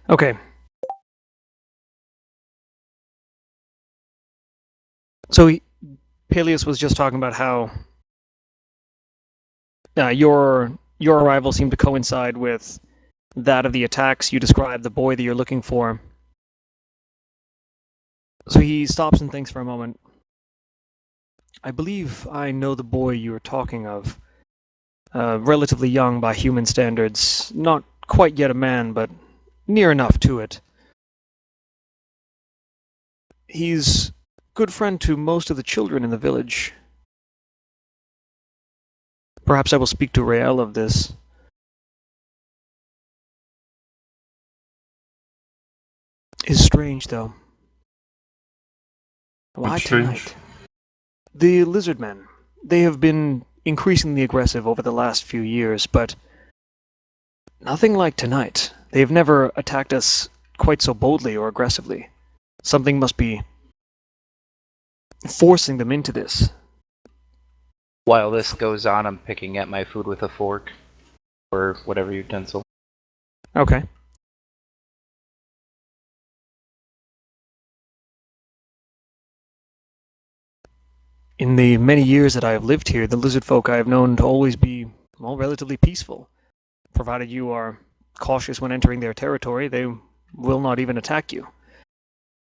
Okay. So Peleus was just talking about how your arrival seemed to coincide with that of the attacks. You described the boy that you're looking for. So he stops and thinks for a moment. I believe I know the boy you were talking of. Relatively young by human standards, not quite yet a man, but near enough to it. He's good friend to most of the children in the village. Perhaps I will speak to Rael of this. It's strange, though. Why What's strange? tonight? The lizard men. They have been increasingly aggressive over the last few years, but nothing like tonight. They have never attacked us quite so boldly or aggressively. Something must be forcing them into this. While this goes on, I'm picking at my food with a fork, or whatever utensil. Okay. In the many years that I have lived here, the lizard folk I have known to always be, well, relatively peaceful. Provided you are cautious when entering their territory, they will not even attack you.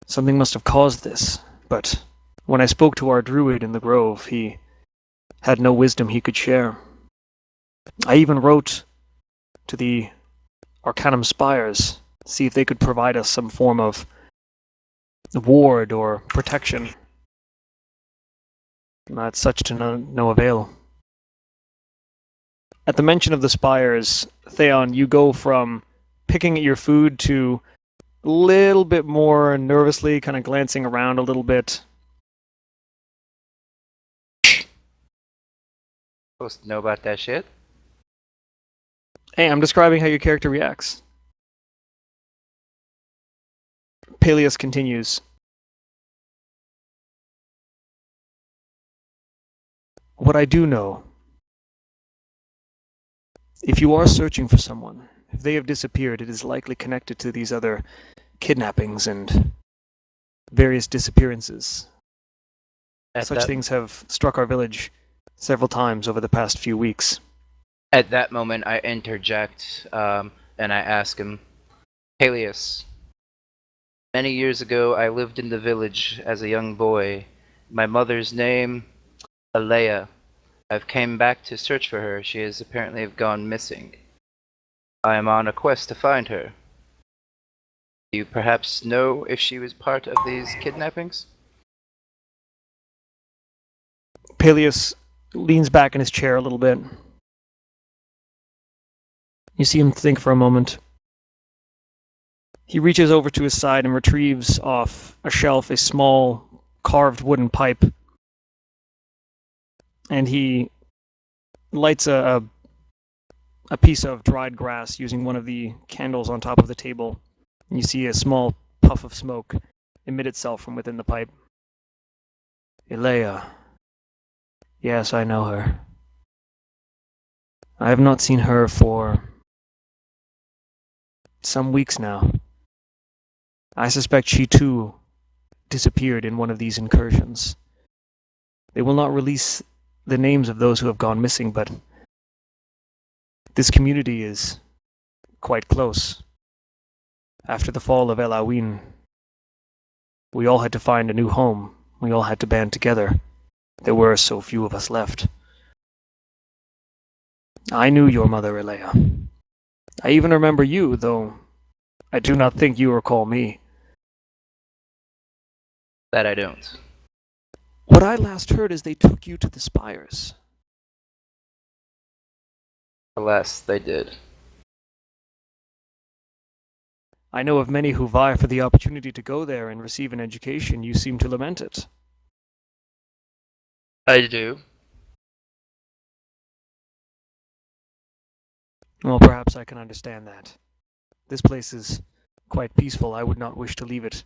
Something must have caused this, but when I spoke to our druid in the grove, he had no wisdom he could share. I even wrote to the Arcanum Spires, see if they could provide us some form of ward or protection. Not such to no avail. At the mention of the spires, Theon, you go from picking at your food to a little bit more nervously, kind of glancing around a little bit. Supposed to know about that shit? Hey, I'm describing how your character reacts. Peleus continues. What I do know, if you are searching for someone, if they have disappeared, it is likely connected to these other kidnappings and various disappearances. Such things have struck our village several times over the past few weeks. At that moment, I interject, and I ask him, Peleus, many years ago I lived in the village as a young boy. My mother's name, Alea. I've came back to search for her. She has apparently gone missing. I am on a quest to find her. Do you perhaps know if she was part of these kidnappings? Peleus leans back in his chair a little bit. You see him think for a moment. He reaches over to his side and retrieves off a shelf a small carved wooden pipe. And he lights a piece of dried grass using one of the candles on top of the table. And you see a small puff of smoke emit itself from within the pipe. Alea. Yes, I know her. I have not seen her for some weeks now. I suspect she too disappeared in one of these incursions. They will not release the names of those who have gone missing, but this community is quite close. After the fall of El Awin, we all had to find a new home. We all had to band together. There were so few of us left. I knew your mother, Alea. I even remember you, though I do not think you recall me. That I don't. What I last heard is they took you to the spires. Alas, they did. I know of many who vie for the opportunity to go there and receive an education. You seem to lament it. I do. Well, perhaps I can understand that. This place is quite peaceful. I would not wish to leave it.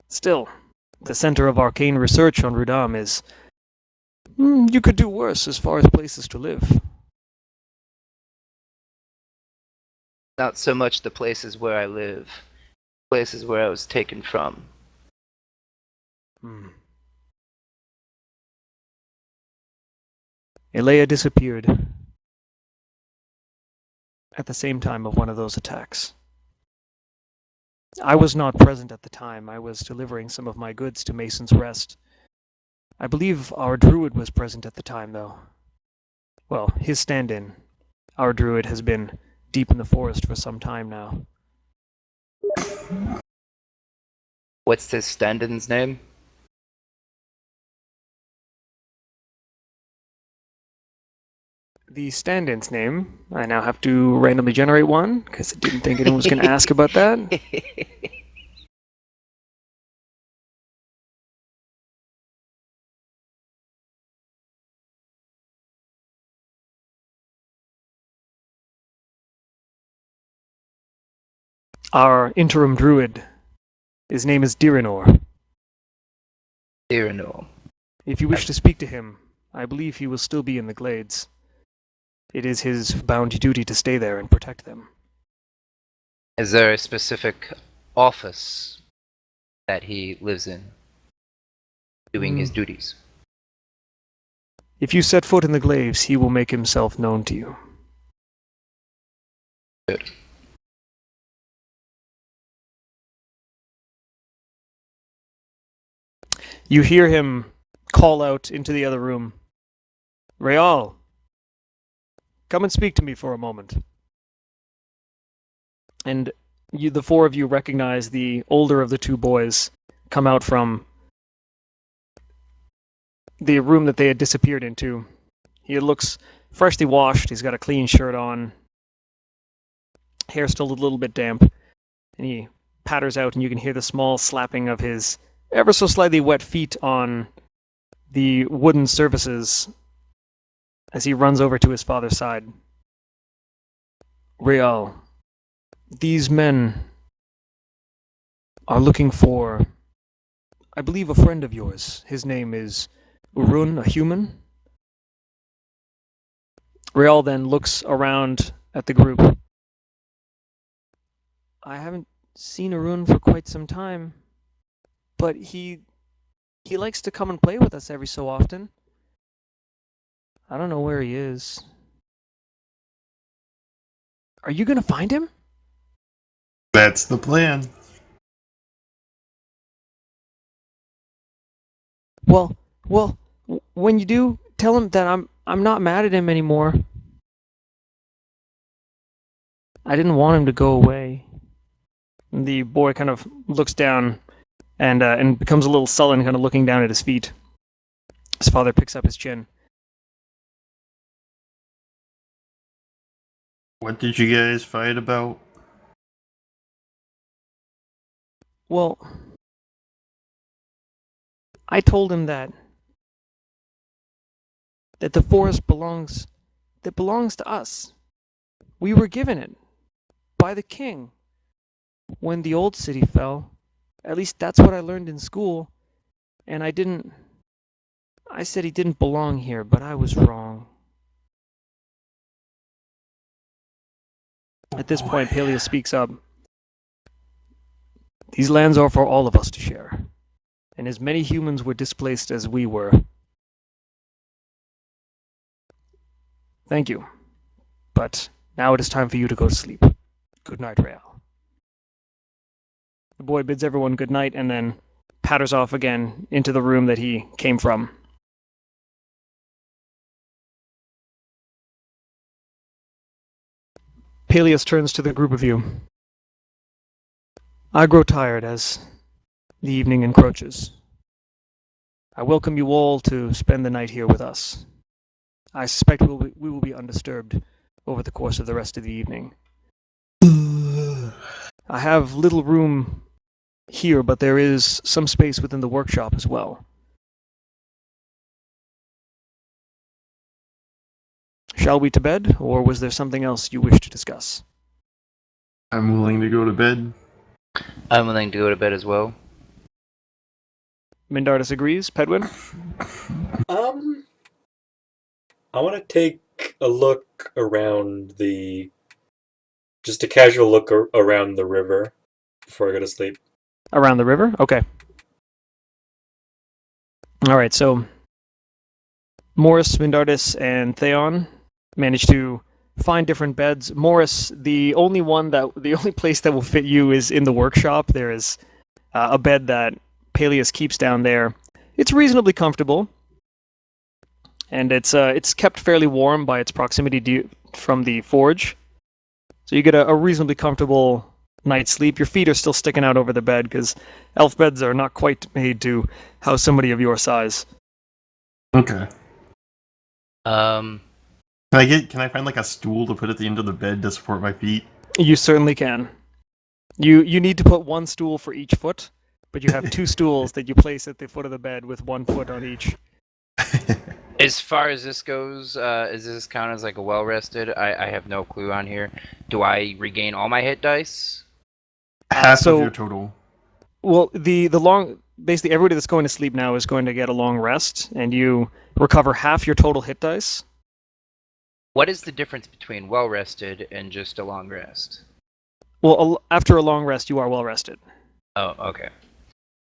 Still, the center of arcane research on Rudam is... you could do worse as far as places to live. Not so much the places where I live, places where I was taken from. Hmm. Elea disappeared at the same time of one of those attacks. I was not present at the time. I was delivering some of my goods to Mason's Rest. I believe our druid was present at the time, though. Well, his stand-in. Our druid has been deep in the forest for some time now. What's this stand-in's name? The stand-in's name, I now have to randomly generate one, because I didn't think anyone was going to ask about that. Our interim druid, his name is Dirinor. Dirinor. If you wish to speak to him, I believe he will still be in the glades. It is his bound duty to stay there and protect them. Is there a specific office that he lives in, doing his duties? If you set foot in the glades, he will make himself known to you. Good. You hear him call out into the other room, Real, come and speak to me for a moment. And the four of you recognize the older of the two boys come out from the room that they had disappeared into. He looks freshly washed. He's got a clean shirt on. Hair still a little bit damp. And he patters out, and you can hear the small slapping of his ever so slightly wet feet on the wooden surfaces as he runs over to his father's side. Real, these men are looking for, I believe, a friend of yours. His name is Urun, a human. Real then looks around at the group. I haven't seen Urun for quite some time, but he likes to come and play with us every so often. I don't know where he is. Are you gonna find him? That's the plan. Well, when you do, tell him that I'm not mad at him anymore. I didn't want him to go away. And the boy kind of looks down and becomes a little sullen, kind of looking down at his feet. His father picks up his chin. What did you guys fight about? Well, I told him that the forest belongs to us. We were given it by the king when the old city fell. At least that's what I learned in school. And I said he didn't belong here, but I was wrong. At this point, Peleus speaks up. These lands are for all of us to share. And as many humans were displaced as we were. Thank you. But now it is time for you to go to sleep. Good night, Real. The boy bids everyone good night and then patters off again into the room that he came from. Peleus turns to the group of you. I grow tired as the evening encroaches. I welcome you all to spend the night here with us. I suspect we will be undisturbed over the course of the rest of the evening. I have little room here, but there is some space within the workshop as well. Shall we to bed, or was there something else you wish to discuss? I'm willing to go to bed. I'm willing to go to bed as well. Mindardus agrees. Pedwin? I want to take a look around the Just a casual look around the river before I go to sleep. Around the river? Okay. Alright, so Morris, Mindardus, and Theon managed to find different beds. Morris, the only place that will fit you is in the workshop. There is a bed that Peleus keeps down there. It's reasonably comfortable, and it's kept fairly warm by its proximity from the forge. So you get a reasonably comfortable night's sleep. Your feet are still sticking out over the bed because elf beds are not quite made to house somebody of your size. Okay. Um, Can I find like a stool to put at the end of the bed to support my feet? You certainly can. You need to put one stool for each foot, but you have two stools that you place at the foot of the bed with 1 foot on each. as far as this goes, does this count as like a well rested? I have no clue on here. Do I regain all my hit dice? Half of your total. Well, basically everybody that's going to sleep now is going to get a long rest, and you recover half your total hit dice. What is the difference between well rested and just a long rest? Well, after a long rest, you are well rested. Oh, okay.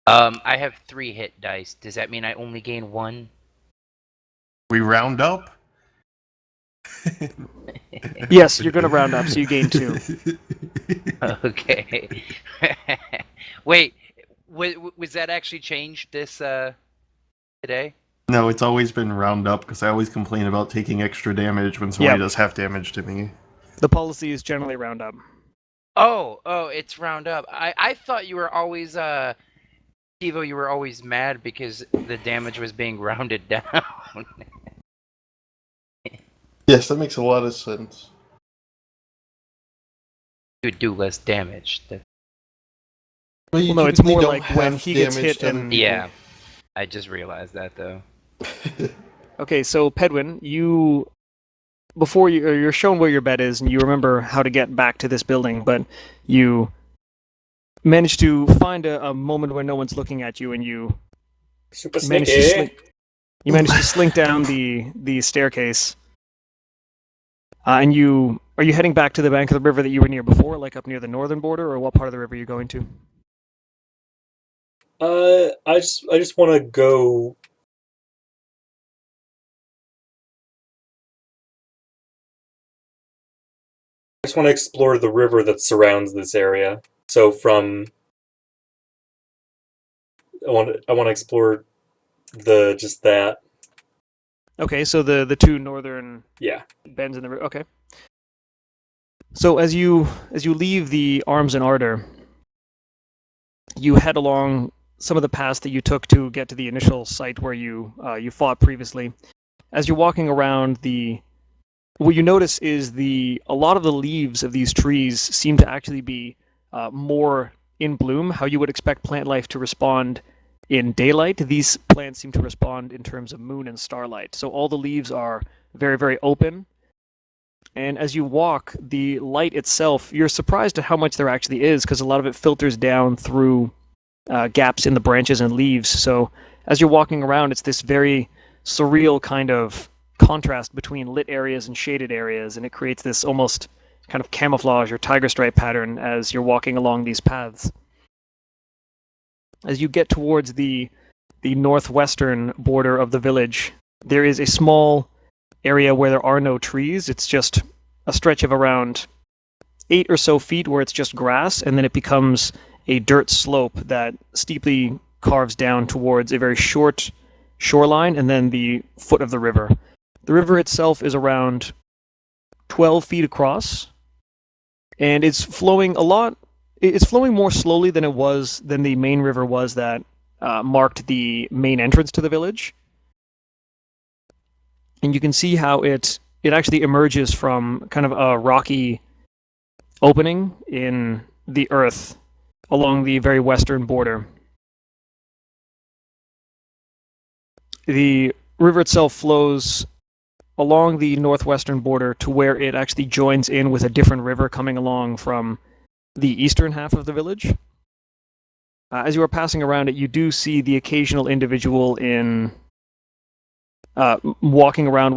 I have 3 hit dice. Does that mean I only gain 1? We round up? Yes, you're going to round up, so you gain 2. Okay. Wait, was that actually changed this today? No, it's always been round up because I always complain about taking extra damage when somebody does half damage to me. The policy is generally round up. Oh, it's round up. I thought you were always Tivo, you were always mad because the damage was being rounded down. Yes, that makes a lot of sense. You would do less damage. Well, no, it's more like when he gets hit and... Yeah, I just realized that though. Okay, so Pedwin, you're shown where your bed is, and you remember how to get back to this building, but you managed to find a moment where no one's looking at you, and you Super managed sneaky. to slink down the staircase. And are you heading back to the bank of the river that you were near before, like up near the northern border, or what part of the river are you going to? I just want to go. I just want to explore the river that surrounds this area. So I want to explore just that. Okay, so the two northern bends in the river. Okay. So as you leave the Arms and Ardor, you head along some of the paths that you took to get to the initial site where you fought previously. As you're walking around, what you notice is a lot of the leaves of these trees seem to actually be more in bloom. How you would expect plant life to respond in daylight, these plants seem to respond in terms of moon and starlight. So all the leaves are very, very open. And as you walk, the light itself, you're surprised at how much there actually is, because a lot of it filters down through gaps in the branches and leaves. So as you're walking around, it's this very surreal kind of contrast between lit areas and shaded areas, and it creates this almost kind of camouflage or tiger stripe pattern as you're walking along these paths. As you get towards the northwestern border of the village, there is a small area where there are no trees. It's just a stretch of around 8 or so feet where it's just grass, and then it becomes a dirt slope that steeply carves down towards a very short shoreline and then the foot of the river. The river itself is around 12 feet across, and it's flowing it's flowing more slowly than the main river was that marked the main entrance to the village. And you can see how it actually emerges from kind of a rocky opening in the earth along the very western border. The river itself flows along the northwestern border to where it actually joins in with a different river coming along from the eastern half of the village. As you are passing around it, you do see the occasional individual walking around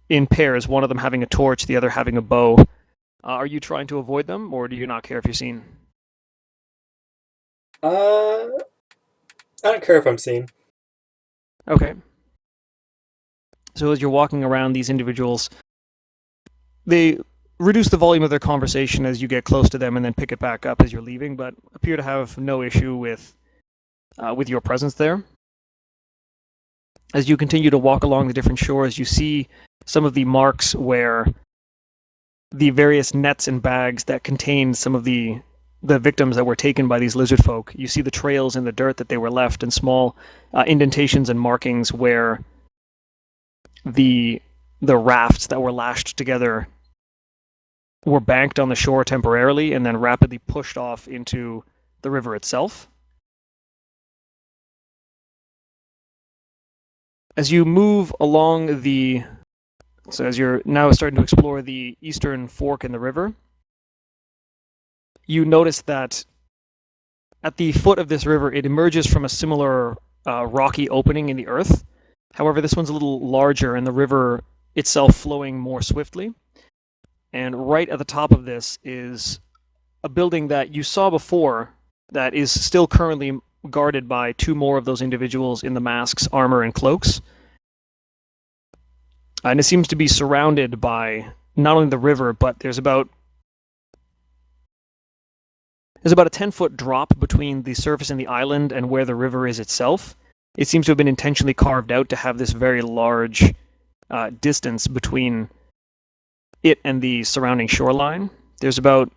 in pairs, one of them having a torch, the other having a bow. Are you trying to avoid them, or do you not care if you're seen? I don't care if I'm seen. Okay. So as you're walking around, these individuals, they reduce the volume of their conversation as you get close to them and then pick it back up as you're leaving, but appear to have no issue with your presence there. As you continue to walk along the different shores, you see some of the marks where the various nets and bags that contain some of the victims that were taken by these lizard folk. You see the trails in the dirt that they were left, and small indentations and markings where the rafts that were lashed together were banked on the shore temporarily and then rapidly pushed off into the river itself. As you move along as you're now starting to explore the eastern fork in the river, you notice that at the foot of this river, it emerges from a similar rocky opening in the earth. However, this one's a little larger and the river itself flowing more swiftly. And right at the top of this is a building that you saw before that is still currently guarded by two more of those individuals in the masks, armor, and cloaks. And it seems to be surrounded by not only the river, but there's about a 10-foot drop between the surface and the island and where the river is itself. It seems to have been intentionally carved out to have this very large distance between it and the surrounding shoreline. There's a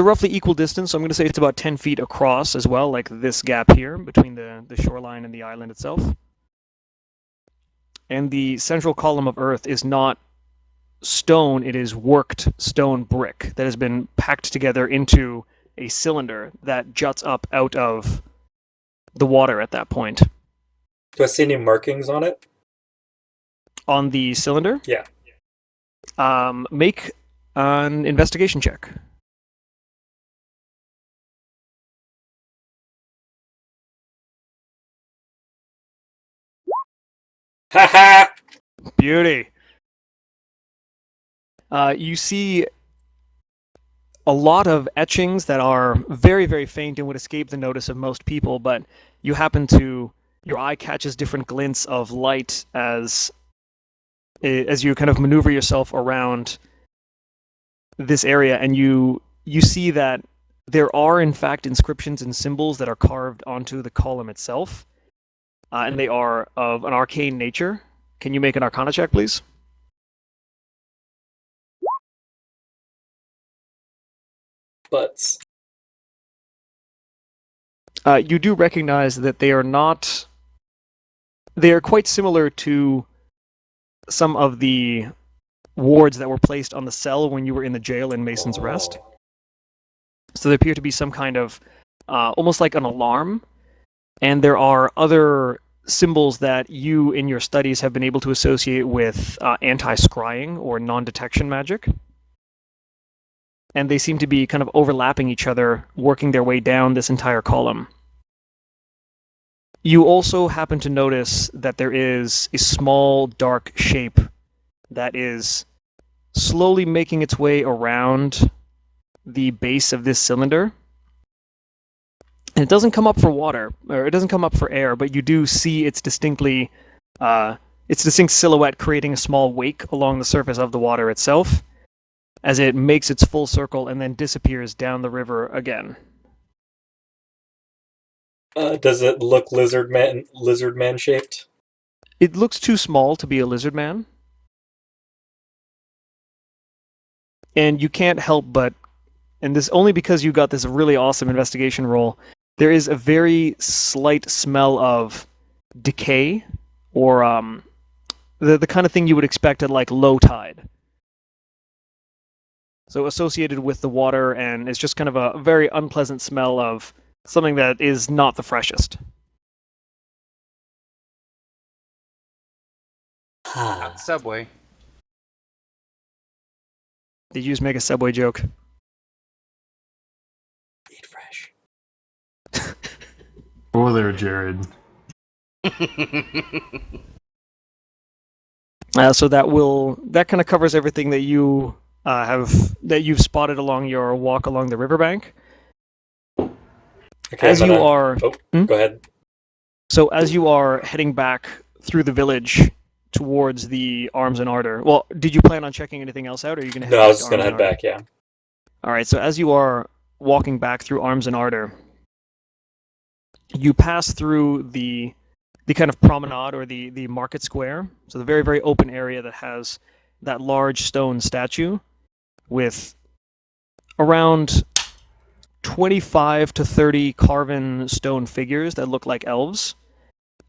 roughly equal distance, so I'm going to say it's about 10 feet across as well, like this gap here between the shoreline and the island itself. And the central column of earth is not stone, it is worked stone brick that has been packed together into a cylinder that juts up out of the water at that point. Do I see any markings on it? On the cylinder? Yeah. Make an investigation check. Haha! Beauty. You see a lot of etchings that are very, very faint and would escape the notice of most people, but your eye catches different glints of light as you kind of maneuver yourself around this area, and you see that there are in fact inscriptions and symbols that are carved onto the column itself, and they are of an arcane nature. Can you make an Arcana check, please? Butts. You do recognize that they are quite similar to some of the wards that were placed on the cell when you were in the jail in Mason's Rest. So they appear to be some kind of almost like an alarm, and there are other symbols that you in your studies have been able to associate with anti-scrying or non-detection magic. And they seem to be kind of overlapping each other, working their way down this entire column. You also happen to notice that there is a small, dark shape that is slowly making its way around the base of this cylinder. And it doesn't come up for water, or it doesn't come up for air, but you do see its distinct silhouette creating a small wake along the surface of the water itself, as it makes its full circle and then disappears down the river again. Does it look lizard man shaped? It looks too small to be a lizard man. And you can't help but, and this only because you got this really awesome investigation roll, there is a very slight smell of decay, or the kind of thing you would expect at like low tide. So associated with the water, and it's just kind of a very unpleasant smell of something that is not the freshest. Not Subway. Did you just make a Subway joke? Eat fresh. Oh, there, Jared. So that kind of covers everything that you that you've spotted along your walk along the riverbank. Okay, As you are, go ahead. So as you are heading back through the village towards the Arms and Ardor, well, did you plan on checking anything else out, or are you going to head No, back I was to just gonna Arms head and Ardor? back. Yeah. All right. So as you are walking back through Arms and Ardor, you pass through the kind of promenade or the market square. So the very, very open area that has that large stone statue with around 25 to 30 carven stone figures that look like elves.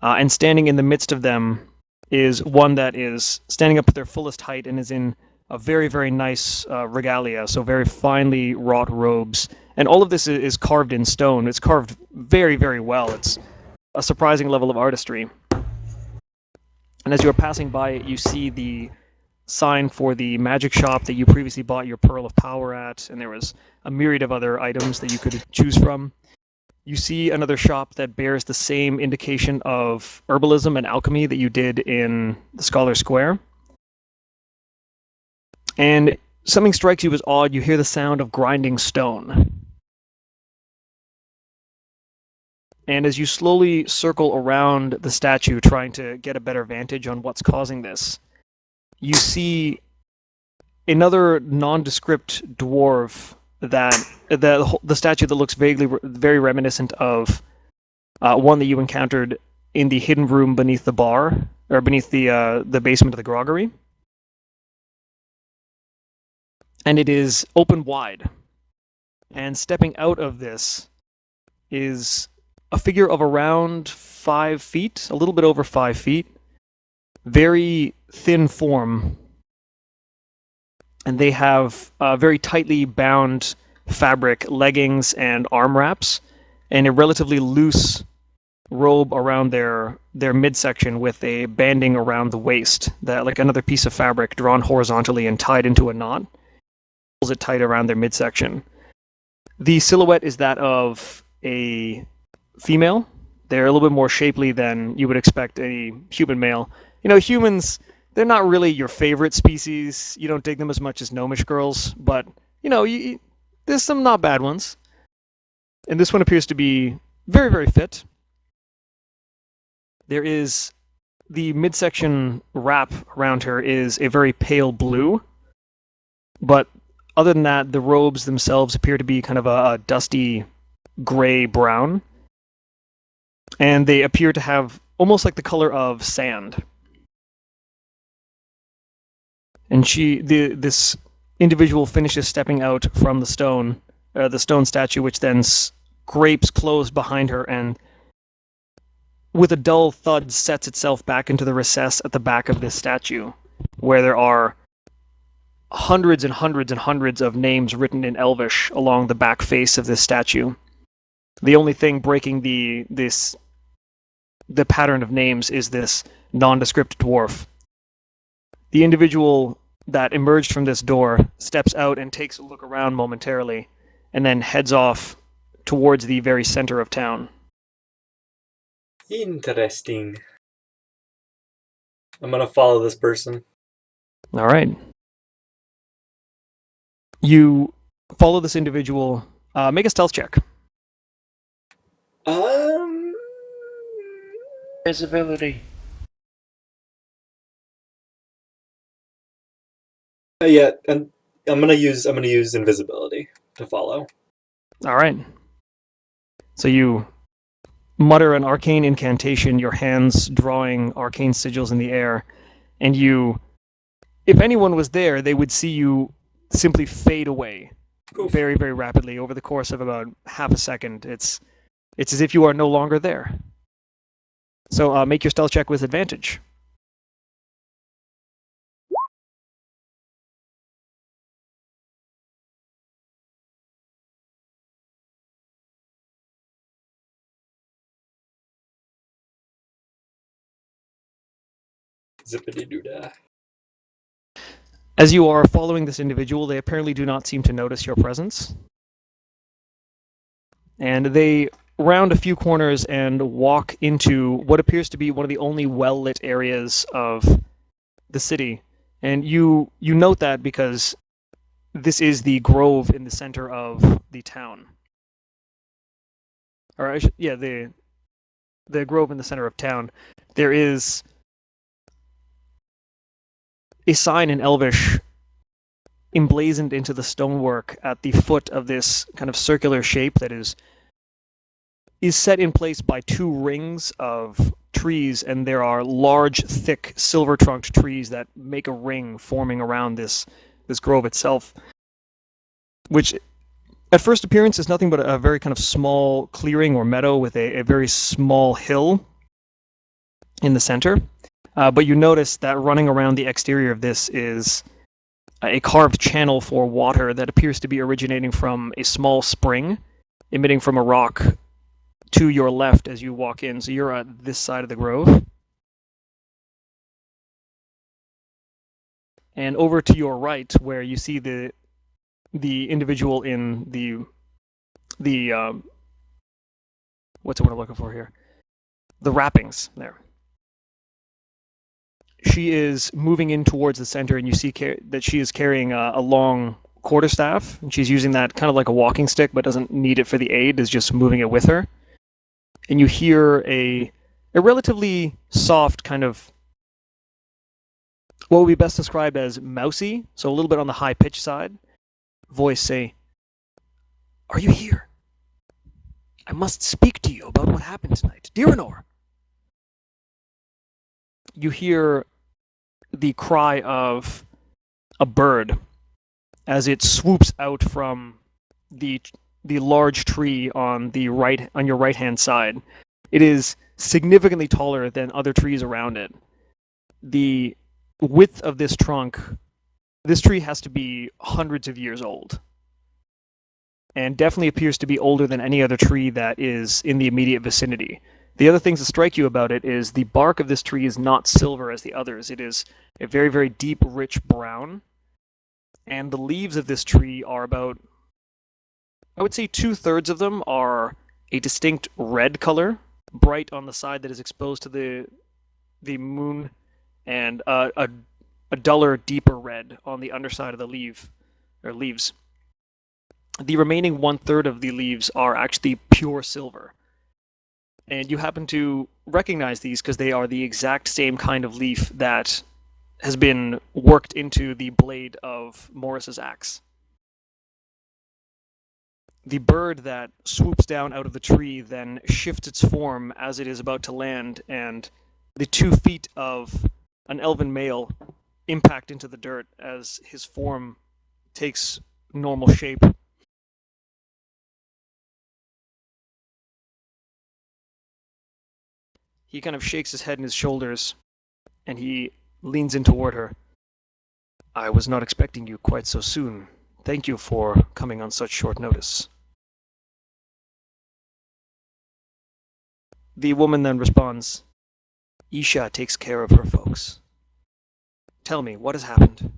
And standing in the midst of them is one that is standing up at their fullest height and is in a very, very nice regalia, so very finely wrought robes. And all of this is carved in stone. It's carved very, very well. It's a surprising level of artistry. And as you're passing by it, you see the sign for the magic shop that you previously bought your Pearl of Power at, and there was a myriad of other items that you could choose from. You see another shop that bears the same indication of herbalism and alchemy that you did in the Scholar Square. And something strikes you as odd. You hear the sound of grinding stone. And as you slowly circle around the statue, trying to get a better vantage on what's causing this, you see another nondescript dwarf that the statue that looks very reminiscent of one that you encountered in the hidden room beneath the bar, or beneath the basement of the groggery. And it is open wide. And stepping out of this is a figure of around 5 feet, a little bit over 5 feet, very thin form, and they have very tightly bound fabric leggings and arm wraps, and a relatively loose robe around their midsection with a banding around the waist, that like another piece of fabric drawn horizontally and tied into a knot, pulls it tight around their midsection. The silhouette is that of a female. They're a little bit more shapely than you would expect a human male. You know, humans, they're not really your favorite species. You don't dig them as much as gnomish girls, but, you know, there's some not bad ones. And this one appears to be very, very fit. There is the midsection wrap around her is a very pale blue, but other than that, the robes themselves appear to be kind of a dusty gray-brown, and they appear to have almost like the color of sand. And this individual finishes stepping out from the stone statue, which then scrapes closed behind her, and with a dull thud sets itself back into the recess at the back of this statue, where there are hundreds and hundreds and hundreds of names written in Elvish along the back face of this statue. The only thing breaking the pattern of names is this nondescript dwarf. The individual that emerged from this door steps out and takes a look around momentarily, and then heads off towards the very center of town. Interesting. I'm gonna follow this person. All right. You follow this individual. Make a stealth check. Visibility. Yeah, and I'm gonna use invisibility to follow. All right. So you mutter an arcane incantation, your hands drawing arcane sigils in the air, and if anyone was there, they would see you simply fade away Oof. very, very rapidly over the course of about half a second. It's as if you are no longer there. So make your stealth check with advantage. Zippity doo dah. As you are following this individual, they apparently do not seem to notice your presence. And they round a few corners and walk into what appears to be one of the only well-lit areas of the city. And you note that because this is the grove in the center of the town. Or the grove in the center of town. There is a sign in Elvish emblazoned into the stonework at the foot of this kind of circular shape that is set in place by two rings of trees, and there are large, thick, silver-trunked trees that make a ring forming around this grove itself, which at first appearance is nothing but a very kind of small clearing or meadow with a very small hill in the center. But you notice that running around the exterior of this is a carved channel for water that appears to be originating from a small spring emitting from a rock to your left as you walk in. So you're at this side of the grove. And over to your right, where you see the individual in the what's the word I'm looking for here? The wrappings there. She is moving in towards the center, and you see that she is carrying a long quarterstaff, and she's using that kind of like a walking stick, but doesn't need it for the aid, is just moving it with her. And you hear a relatively soft kind of what would be best described as mousy, so a little bit on the high-pitched side, voice say, "Are you here? I must speak to you about what happened tonight. Diranor!" You hear the cry of a bird as it swoops out from the large tree on your right-hand side. It is significantly taller than other trees around it. The width of this trunk, this tree has to be hundreds of years old, and definitely appears to be older than any other tree that is in the immediate vicinity. The other things that strike you about it is the bark of this tree is not silver as the others. It is a very, very deep, rich brown, and the leaves of this tree are about, I would say 2/3 of them are a distinct red color, bright on the side that is exposed to the moon, and a duller, deeper red on the underside of the leaves. The remaining 1/3 of the leaves are actually pure silver. And you happen to recognize these because they are the exact same kind of leaf that has been worked into the blade of Morris's axe. The bird that swoops down out of the tree then shifts its form as it is about to land, and the 2 feet of an elven male impact into the dirt as his form takes normal shape. He kind of shakes his head and his shoulders, and he leans in toward her. "I was not expecting you quite so soon. Thank you for coming on such short notice." The woman then responds, "Isha takes care of her folks. Tell me, what has happened?"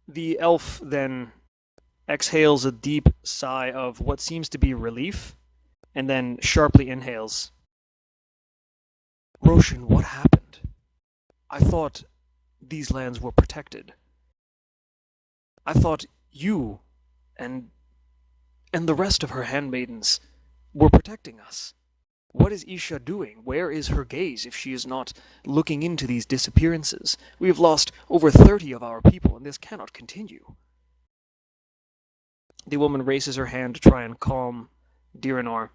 The elf then exhales a deep sigh of what seems to be relief, and then sharply inhales. "Roshan, what happened? I thought these lands were protected. I thought you and the rest of her handmaidens were protecting us. What is Isha doing? Where is her gaze if she is not looking into these disappearances? We have lost over 30 of our people, and this cannot continue." The woman raises her hand to try and calm Diranor.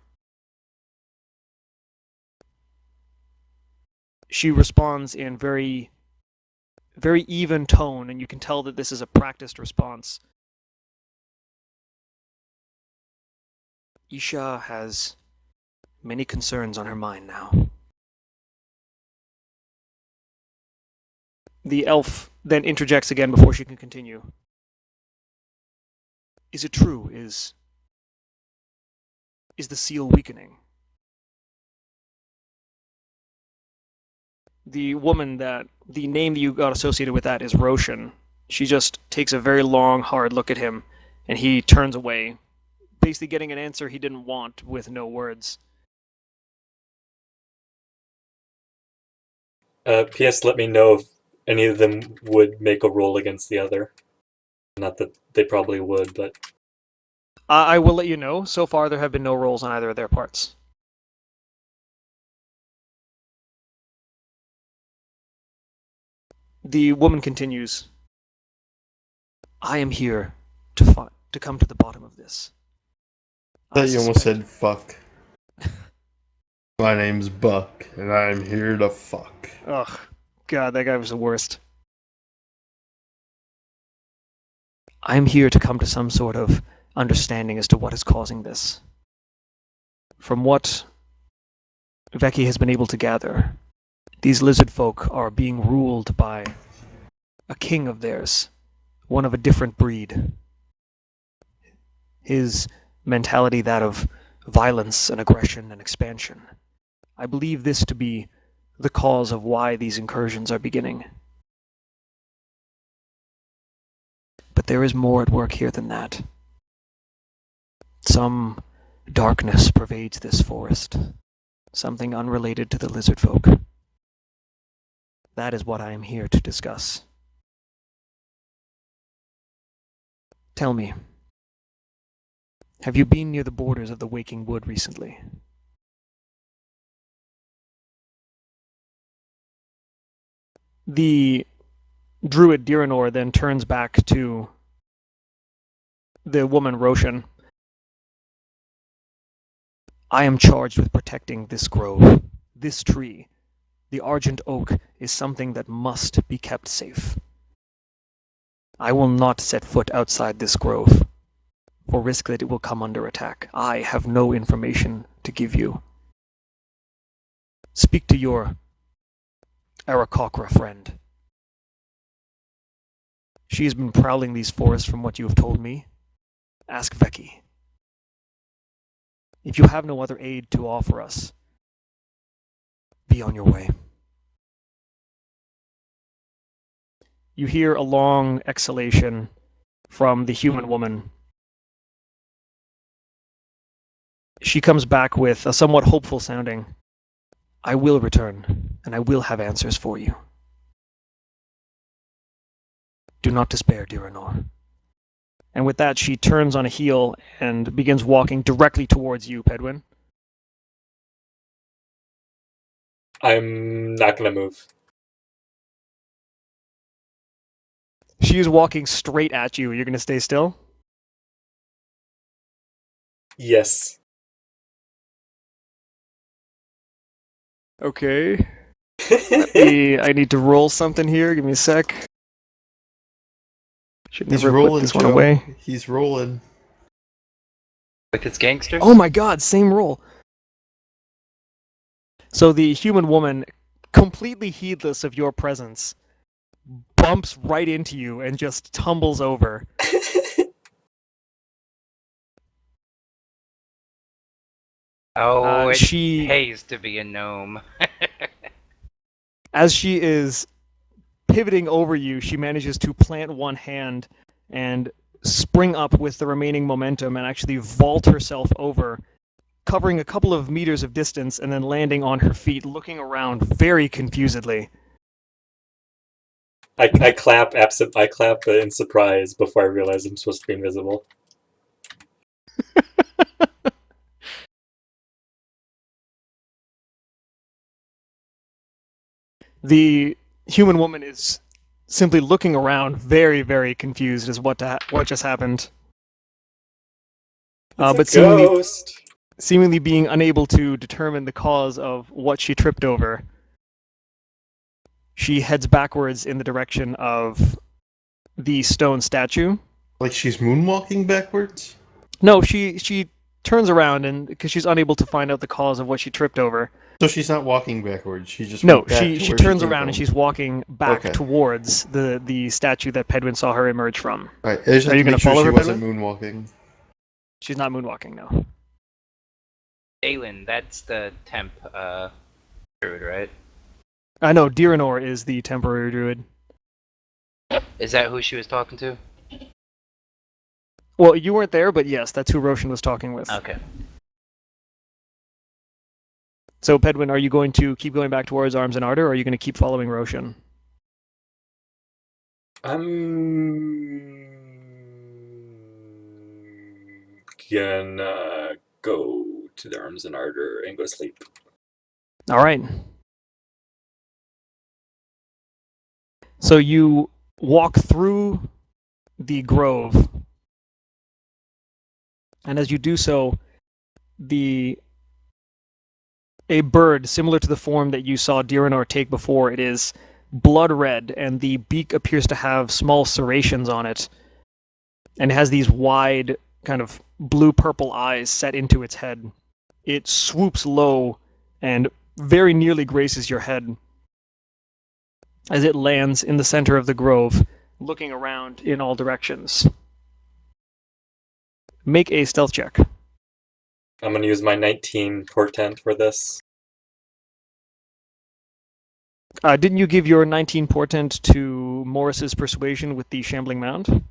She responds in very, very even tone, and you can tell that this is a practiced response. "Isha has many concerns on her mind now." The elf then interjects again before she can continue. "Is it true? Is the seal weakening?" The woman the name that you got associated with that is Roshan. She just takes a very long, hard look at him, and he turns away, basically getting an answer he didn't want with no words. P.S. Let me know if any of them would make a roll against the other. Not that they probably would, but I will let you know. So far, there have been no rolls on either of their parts. The woman continues. I am here to come to the bottom of this. I thought you almost said fuck. My name's Buck, and I'm here to fuck. Ugh, God, that guy was the worst. I'm here to come to some sort of understanding as to what is causing this. From what Vecchi has been able to gather, these lizard folk are being ruled by a king of theirs, one of a different breed. His mentality that of violence and aggression and expansion. I believe this to be the cause of why these incursions are beginning. But there is more at work here than that. Some darkness pervades this forest, something unrelated to the lizard folk. That is what I am here to discuss. Tell me, have you been near the borders of the Waking Wood recently? The druid Diranor then turns back to the woman Roshan. I am charged with protecting this grove, this tree. The Argent Oak is something that must be kept safe. I will not set foot outside this grove, for risk that it will come under attack. I have no information to give you. Speak to your Aarakocra friend. She has been prowling these forests from what you have told me. Ask Vecchi. If you have no other aid to offer us, be on your way. You hear a long exhalation from the human woman. She comes back with a somewhat hopeful sounding, I will return, and I will have answers for you. Do not despair, Diranor. And with that, she turns on a heel and begins walking directly towards you, Pedwin. I'm not gonna move. She is walking straight at you. You're going to stay still? Yes. Okay. I need to roll something here. Give me a sec. Should He's never rolling, put this one Joe. away. He's rolling. With its gangster? Oh my god, same roll. So the human woman, completely heedless of your presence, bumps right into you and just tumbles over. Oh, it she pays to be a gnome. As she is pivoting over you, she manages to plant one hand and spring up with the remaining momentum and actually vault herself over, covering a couple of meters of distance and then landing on her feet, looking around very confusedly. I clap in surprise before I realize I'm supposed to be invisible. The human woman is simply looking around, very, very confused as what just happened. It's But a ghost. seemingly being unable to determine the cause of what she tripped over, she heads backwards in the direction of the stone statue. Like she's moonwalking backwards? No, she turns around and because she's unable to find out the cause of what she tripped over. So she's not walking backwards. She just No, went back she to where turns came around from. and she's walking back Okay. towards the statue that Pedwin saw her emerge from. All right, I just Are have you to gonna make sure follow she her, wasn't moonwalking. She's not moonwalking, no. Aelin, that's the temp druid, right? I know Diranor is the temporary druid. Is that who she was talking to? Well, you weren't there, but yes, that's who Roshan was talking with. Okay. So, Pedwin, are you going to keep going back towards Arms and Ardor, or are you going to keep following Roshan? I'm gonna go to the Arms and Ardor and go to sleep. All right. So you walk through the grove, and as you do so, a bird similar to the form that you saw Diranor take before, it is blood red, and the beak appears to have small serrations on it, and has these wide, kind of blue-purple eyes set into its head. It swoops low and very nearly graces your head as it lands in the center of the grove, looking around in all directions. Make a stealth check. I'm gonna use my 19 portent for this. Didn't you give your 19 portent to Morris's persuasion with the shambling mound?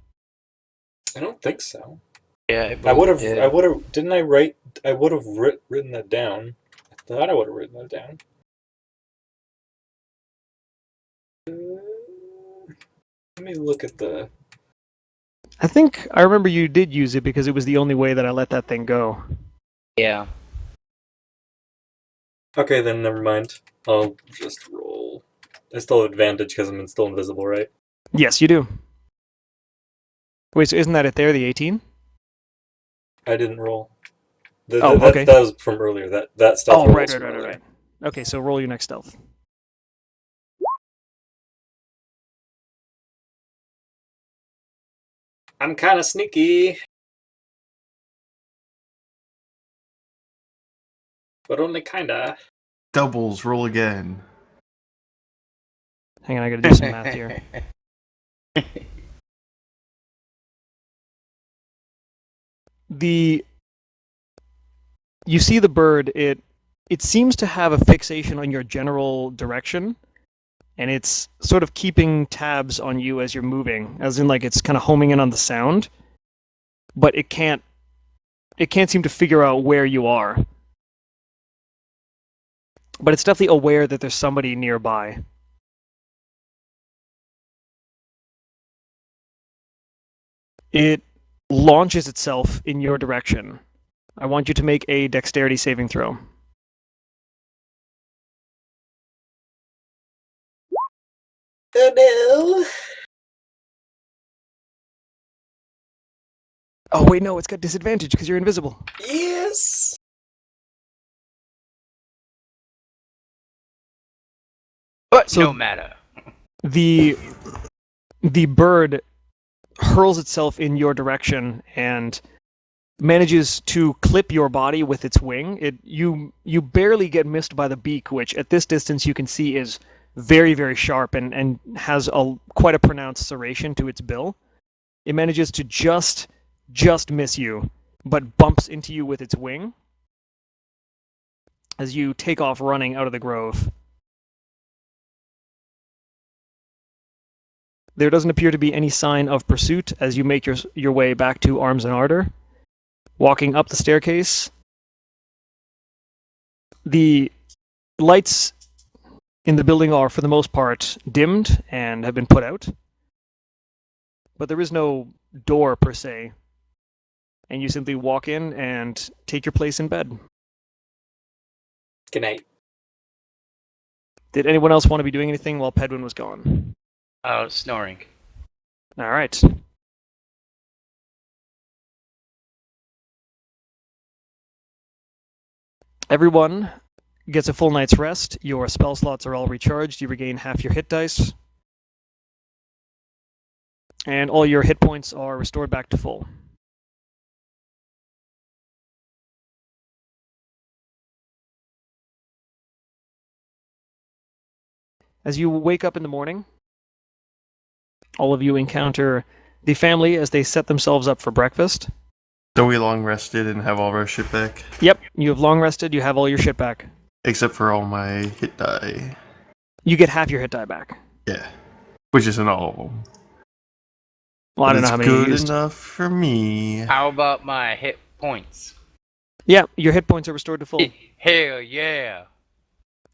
I don't think so. Yeah, I would have. I would have. Didn't I write? I would have written that down. I thought I would have written that down. Let me look at the. I think I remember you did use it because it was the only way that I let that thing go. Yeah. Okay, then never mind. I'll just roll. I still have advantage because I'm still invisible, right? Yes, you do. Wait, so isn't that it there, the 18? I didn't roll. Okay. That was from earlier. That stuff. Oh, right. Okay, so roll your next stealth. I'm kind of sneaky, but only kinda. Doubles, roll again. Hang on, I gotta do some math here. You see the bird, it seems to have a fixation on your general direction, and it's sort of keeping tabs on you as you're moving, as in like it's kind of homing in on the sound, but it can't seem to figure out where you are. But it's definitely aware that there's somebody nearby. It launches itself in your direction. I want you to make a dexterity saving throw. Oh no! Oh wait, no, it's got disadvantage because you're invisible. Yes! But So- no matter. The bird hurls itself in your direction and manages to clip your body with its wing. You barely get missed by the beak, which at this distance you can see is very, very sharp and has quite a pronounced serration to its bill. It manages to just miss you, but bumps into you with its wing as you take off running out of the grove. There doesn't appear to be any sign of pursuit as you make your way back to Arms and Ardor. Walking up the staircase, the lights in the building are, for the most part, dimmed and have been put out. But there is no door, per se. And you simply walk in and take your place in bed. Good night. Did anyone else want to be doing anything while Pedwin was gone? Oh, snoring. All right. Everyone gets a full night's rest. Your spell slots are all recharged. You regain half your hit dice. And all your hit points are restored back to full. As you wake up in the morning, all of you encounter the family as they set themselves up for breakfast. So we long rested and have all of our shit back? Yep, you have long rested, you have all your shit back. Except for all my hit die. You get half your hit die back. Yeah. Which isn't all of them. Well, I don't know how many you good used. enough for me. How about my hit points? Yeah, your hit points are restored to full. Hell yeah.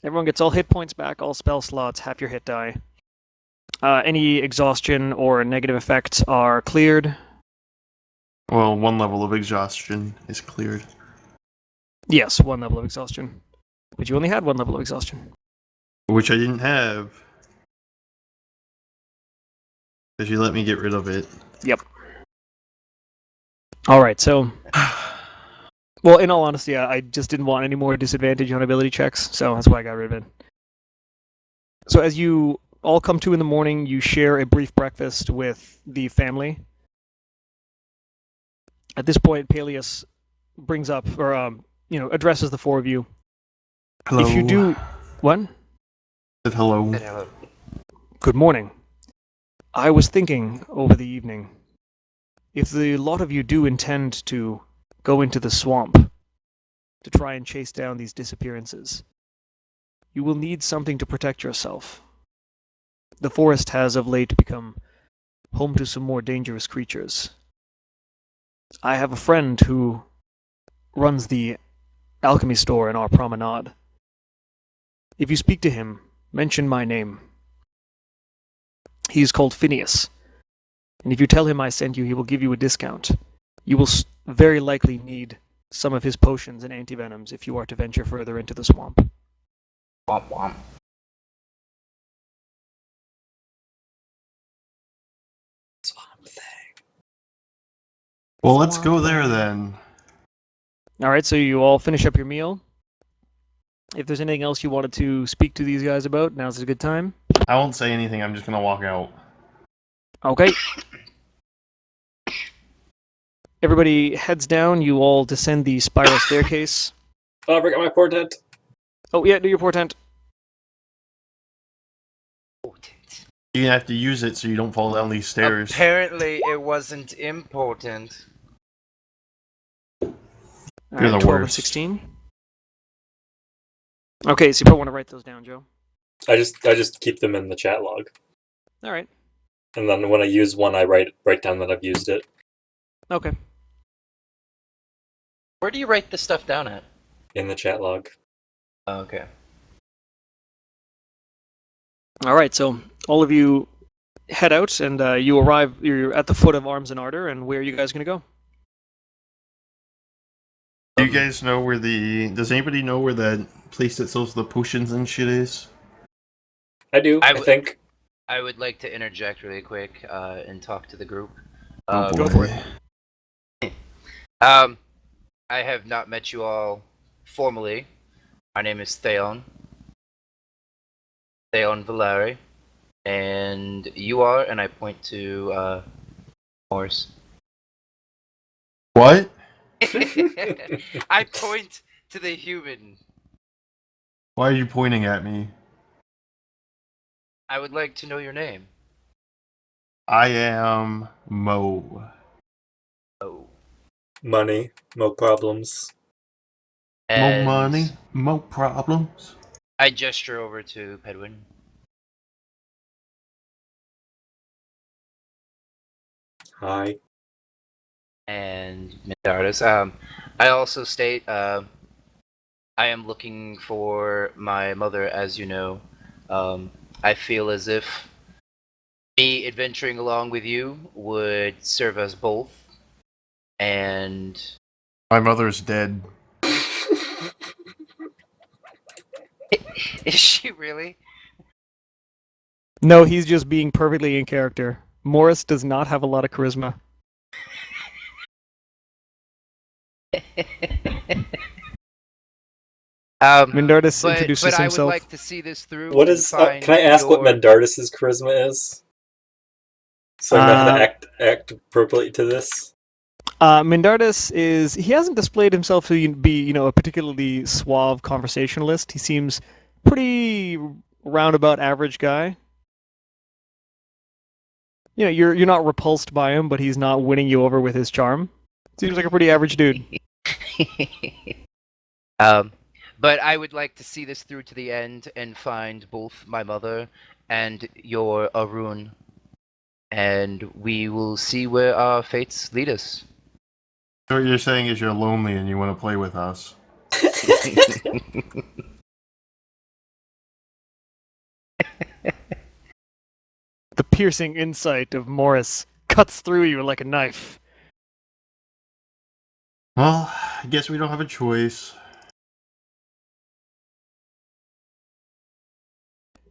Everyone gets all hit points back, all spell slots, half your hit die. Any exhaustion or negative effects are cleared. Well, one level of exhaustion is cleared. Yes, one level of exhaustion. But you only had one level of exhaustion. Which I didn't have. Because you let me get rid of it. Yep. Alright, so... Well, in all honesty, I just didn't want any more disadvantage on ability checks, so that's why I got rid of it. So as you all come to in the morning, you share a brief breakfast with the family. At this point, Peleus brings up, or, addresses the four of you. Hello. If you do... What? Said hello. Hello. Good morning. I was thinking over the evening, if the lot of you do intend to go into the swamp to try and chase down these disappearances, you will need something to protect yourself. The forest has of late become home to some more dangerous creatures. I have a friend who runs the alchemy store in our promenade. If you speak to him, mention my name. He is called Phineas, and if you tell him I sent you, he will give you a discount. You will very likely need some of his potions and antivenoms if you are to venture further into the swamp. Womp womp. Swamp thing. Well, let's go there then. Alright, so you all finish up your meal. If there's anything else you wanted to speak to these guys about, now's a good time. I won't say anything, I'm just gonna walk out. Okay. Everybody heads down. You all descend the spiral staircase. Oh, I forgot my portent. Oh, yeah, do your portent. You're gonna have to use it so you don't fall down these stairs. Apparently, it wasn't important. You're Alright, the 12 and worst. 16. Okay, so you probably want to write those down, Joe. I just keep them in the chat log, Alright. and then when I use one, I write down that I've used it Okay. Where do you write this stuff down at? in the chat log. Oh, okay. Alright, so all of you head out, and you arrive. You're at the foot of Arms and Ardor, and where are you guys going to go? Do you guys know where the... Does anybody know where that place that sells the potions and shit is? I do. I think. I would like to interject really quick and talk to the group. Go for it. I have not met you all formally. My name is Theon Valari, and you are, and I point to Morris. What? I point to the human. Why are you pointing at me? I would like to know your name. I am Mo. Oh. Money, no problems. And Mo money, mo problems. I gesture over to Pedwin. Hi. And Mindartis. I also state I am looking for my mother, as you know. I feel as if me adventuring along with you would serve us both. And My mother's dead. is she really? No, he's just being perfectly in character. Morris does not have a lot of charisma. Mindardus introduces but I would himself. like to see this through. What and is? find Can I ask what your- Mendardis' charisma is? So I know how to act appropriately to this. Mindardus is... He hasn't displayed himself to be, a particularly suave conversationalist. He seems pretty roundabout average guy. You're not repulsed by him, but he's not winning you over with his charm. Seems like a pretty average dude. But I would like to see this through to the end and find both my mother and your Arun. And we will see where our fates lead us. So what you're saying is you're lonely and you want to play with us. The piercing insight of Morris cuts through you like a knife. Well, I guess we don't have a choice.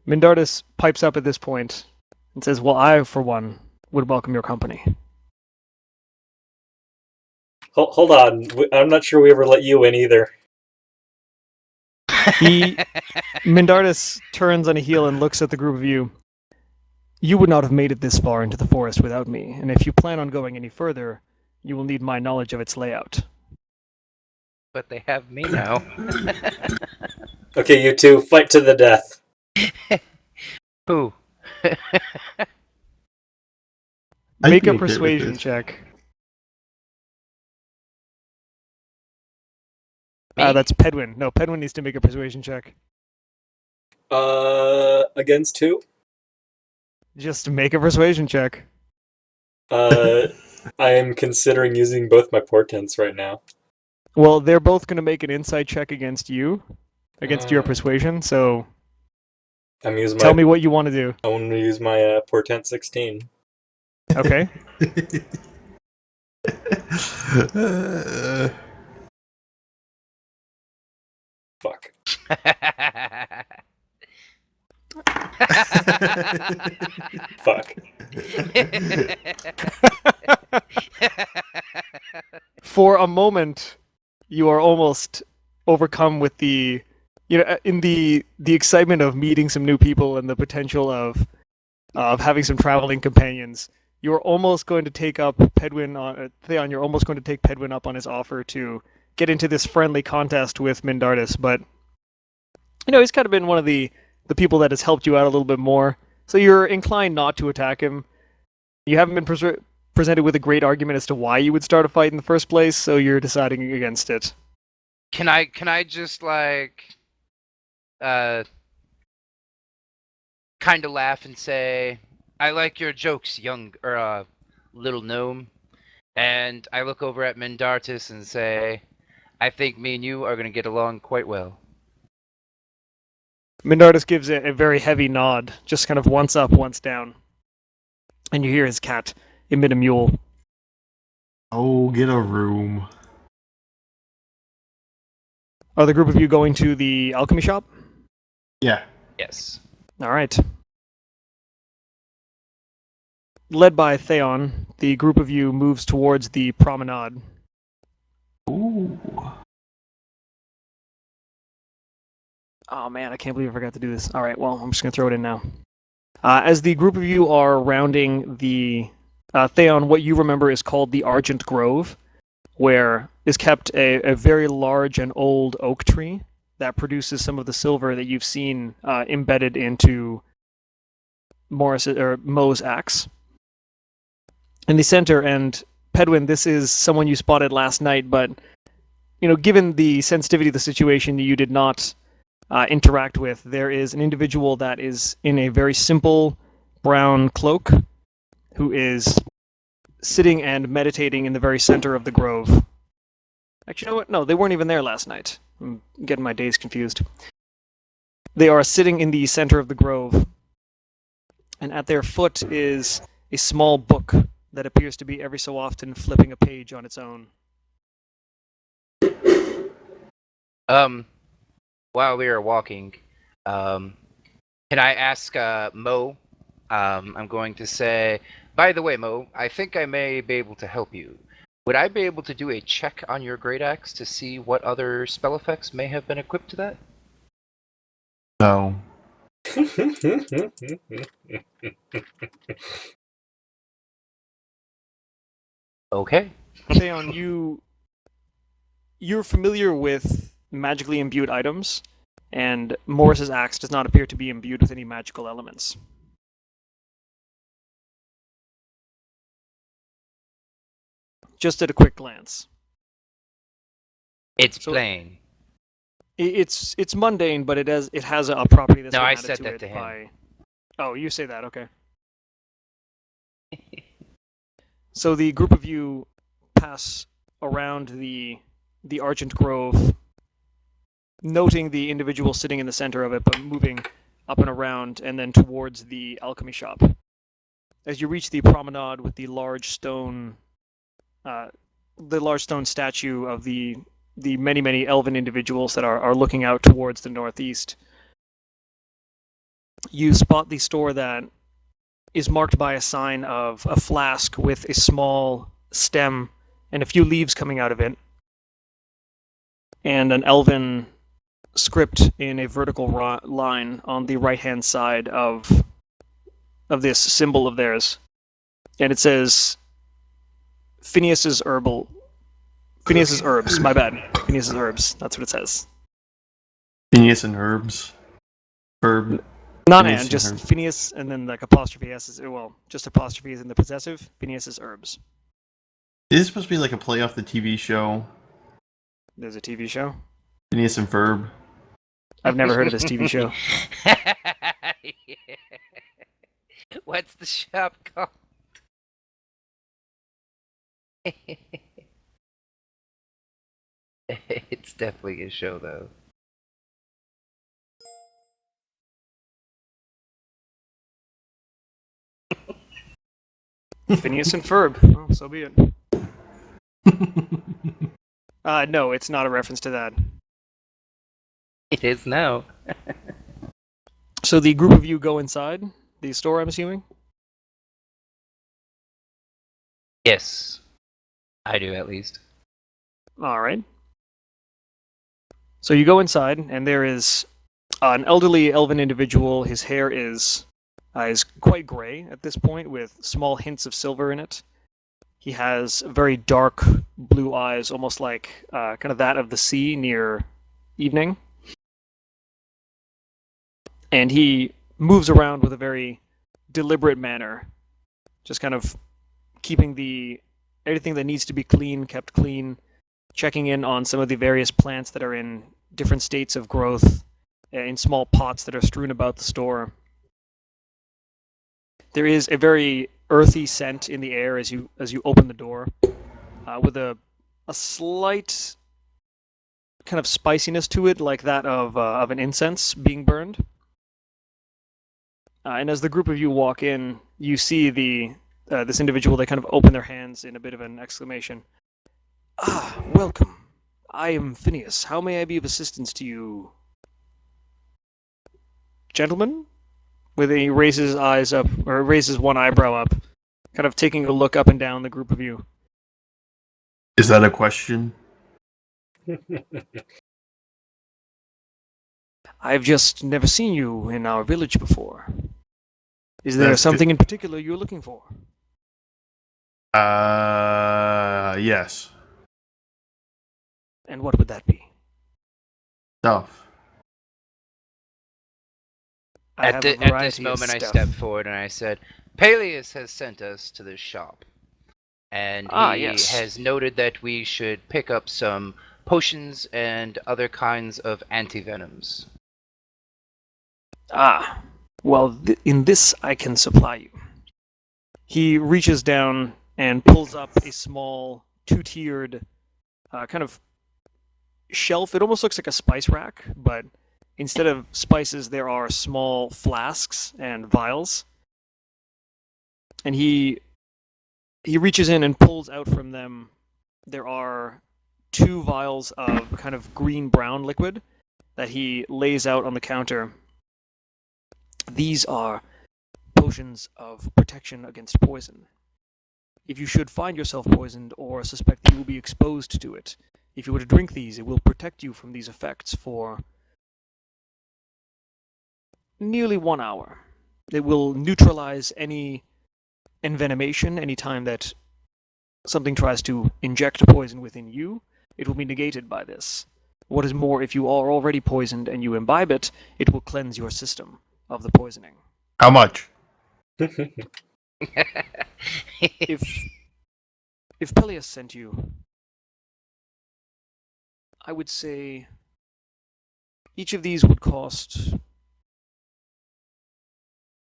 Mindardus pipes up at this point and says, well, I, for one, would welcome your company. Hold on. I'm not sure we ever let you in either. Mindardus turns on a heel and looks at the group of you. You would not have made it this far into the forest without me, and if you plan on going any further, you will need my knowledge of its layout. But they have me now. Okay, you two, fight to the death. Who? Make a okay with persuasion this. check. Me? That's Pedwin. No, Pedwin needs to make a persuasion check. Against who? Just make a persuasion check. I am considering using both my portents right now. Well, they're both going to make an insight check against you, against your persuasion, so I'm using tell me what you want to do. I want to use my portent 16. Okay? Fuck. Fuck. For a moment, you are almost overcome with the, in the excitement of meeting some new people and the potential of having some traveling companions. You're almost going to take up Pedwin on Theon. You're almost going to take Pedwin up on his offer to get into this friendly contest with Mindardus, but he's kind of been one of the people that has helped you out a little bit more. So you're inclined not to attack him. You haven't been presented with a great argument as to why you would start a fight in the first place, so you're deciding against it. Can I just kind of laugh and say, I like your jokes, little gnome. And I look over at Mindardus and say, I think me and you are going to get along quite well. Mindardus gives a very heavy nod, just kind of once up, once down. And you hear his cat emit a mule. Oh, get a room. Are the group of you going to the alchemy shop? Yeah. Yes. All right. Led by Theon, the group of you moves towards the promenade. Ooh. Oh man, I can't believe I forgot to do this. All right, well, I'm just going to throw it in now. As the group of you are rounding the Theon, what you remember is called the Argent Grove, where is kept a very large and old oak tree that produces some of the silver that you've seen embedded into Mo's axe. In the center, and Pedwin, this is someone you spotted last night, but given the sensitivity of the situation, you did not interact with. There is an individual that is in a very simple brown cloak who is sitting and meditating in the very center of the grove. Actually, you know what? No, they weren't even there last night. I'm getting my days confused. They are sitting in the center of the grove, and at their foot is a small book that appears to be every so often flipping a page on its own. While we are walking, can I ask Mo? I'm going to say, by the way, Mo, I think I may be able to help you. Would I be able to do a check on your Great Axe to see what other spell effects may have been equipped to that? No. Okay. Theon, you're familiar with magically imbued items, and Morris's axe does not appear to be imbued with any magical elements. Just at a quick glance. It's So- plain. It's mundane, but it has a property that's No, been I added said to that it to him. by... Oh, you say that, okay. So the group of you pass around the Argent Grove, noting the individual sitting in the center of it, but moving up and around, and then towards the alchemy shop. As you reach the promenade with the large stone statue of the many elven individuals that are looking out towards the northeast, you spot the store that is marked by a sign of a flask with a small stem and a few leaves coming out of it, and an elven script in a vertical line on the right-hand side of this symbol of theirs. And it says Phineas's Herbs, my bad. Phineas's Herbs, that's what it says. Phineas and Herbs. Herb. Not Phineas and, and just Herbs. Phineas, and then like apostrophe S is, well, just apostrophe is in the possessive, Phineas's Herbs. Is this supposed to be like a play off the TV show There's a TV show? Phineas and Ferb? I've never heard of this TV show. What's the shop called? It's definitely a show, though. Phineas and Ferb. Well, so be it. No, it's not a reference to that. It is now. So the group of you go inside the store, I'm assuming? Yes. I do, at least. Alright. So you go inside, and there is an elderly elven individual. His hair is quite gray at this point, with small hints of silver in it. He has very dark blue eyes, almost like kind of that of the sea near evening. And he moves around with a very deliberate manner, just kind of keeping everything that needs to be clean kept clean, checking in on some of the various plants that are in different states of growth in small pots that are strewn about the store. There is a very earthy scent in the air as you open the door, with a slight kind of spiciness to it, like that of an incense being burned. And as the group of you walk in, you see this individual. They kind of open their hands in a bit of an exclamation. Ah, welcome. I am Phineas. How may I be of assistance to you, gentlemen? He raises his eyes up, or raises one eyebrow up, kind of taking a look up and down the group of you. Is that a question? I've just never seen you in our village before. Is there That's something in particular you're looking for? Yes. And what would that be? Stuff. I At have a this variety of moment, I stuff. stepped forward and I said, Peleus has sent us to this shop. And he yes. has noted that we should pick up some potions and other kinds of antivenoms. Ah, well, in this I can supply you. He reaches down and pulls up a small, two-tiered kind of shelf. It almost looks like a spice rack, but instead of spices, there are small flasks and vials. And he reaches in and pulls out from them. There are 2 vials of kind of green-brown liquid that he lays out on the counter. These are potions of protection against poison. If you should find yourself poisoned or suspect that you will be exposed to it, if you were to drink these, it will protect you from these effects for nearly 1 hour. It will neutralize any envenomation. Any time that something tries to inject a poison within you, it will be negated by this. What is more, if you are already poisoned and you imbibe it, it will cleanse your system of the poisoning. How much? If Peleus sent you, I would say each of these would cost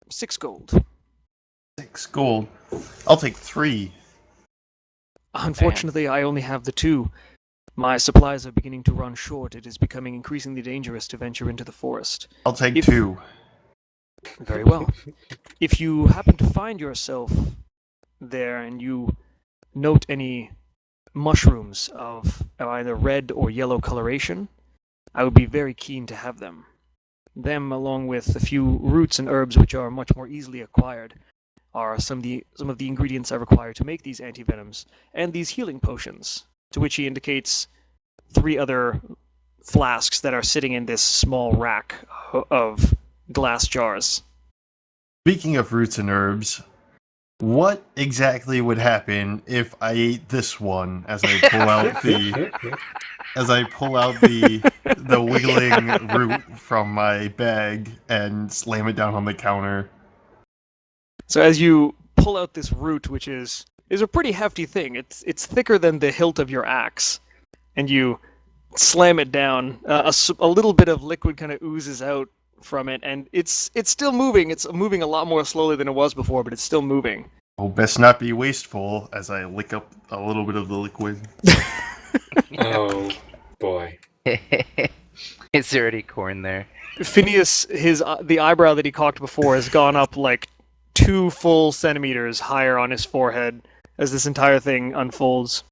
6 gold. 6 gold. I'll take 3. Unfortunately, I only have the 2. My supplies are beginning to run short. It is becoming increasingly dangerous to venture into the forest. I'll take If- 2. Very well. If you happen to find yourself there and you note any mushrooms of either red or yellow coloration, I would be very keen to have them. Them, along with a few roots and herbs which are much more easily acquired, are some of the ingredients I require to make these antivenoms and these healing potions, to which he indicates 3 other flasks that are sitting in this small rack of glass jars. Speaking of roots and herbs, what exactly would happen if I ate this one as I pull out the wiggling root from my bag and slam it down on the counter? So as you pull out this root, which is a pretty hefty thing, it's thicker than the hilt of your axe, and you slam it down, a little bit of liquid kind of oozes out from it, and it's still moving. It's moving a lot more slowly than it was before, but it's still moving. Oh, best not be wasteful as I lick up a little bit of the liquid. Oh boy. It's already corn there. Phineas, the eyebrow that he cocked before has gone up like 2 full centimeters higher on his forehead as this entire thing unfolds.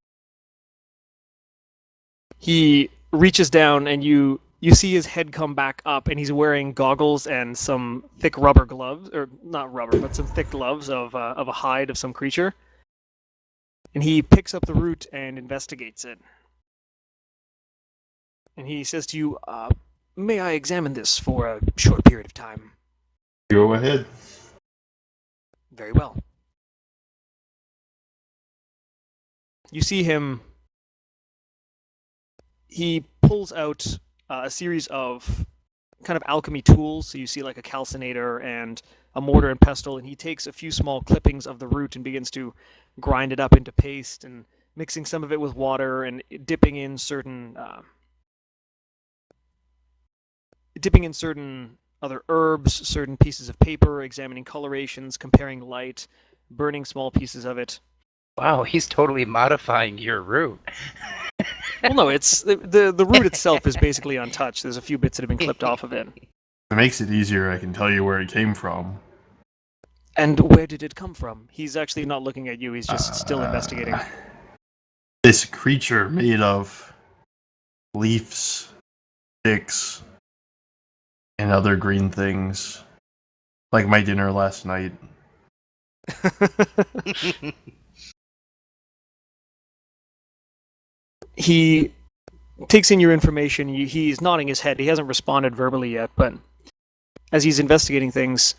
He reaches down and you see his head come back up, and he's wearing goggles and some thick rubber gloves, or not rubber, but some thick gloves of a hide of some creature. And he picks up the root and investigates it. And he says to you, may I examine this for a short period of time? Go ahead. Very well. You see him. He pulls out a series of kind of alchemy tools. So you see like a calcinator and a mortar and pestle, and he takes a few small clippings of the root and begins to grind it up into paste, and mixing some of it with water and dipping in certain other herbs, certain pieces of paper, examining colorations, comparing light, burning small pieces of it. Wow, he's totally modifying your root. Well, no, it's the root itself is basically untouched. There's a few bits that have been clipped off of it. If it makes it easier, I can tell you where it came from. And where did it come from? He's actually not looking at you. He's just still investigating. This creature made of leaves, sticks, and other green things, like my dinner last night. He takes in your information. He's nodding his head. He hasn't responded verbally yet, but as he's investigating things,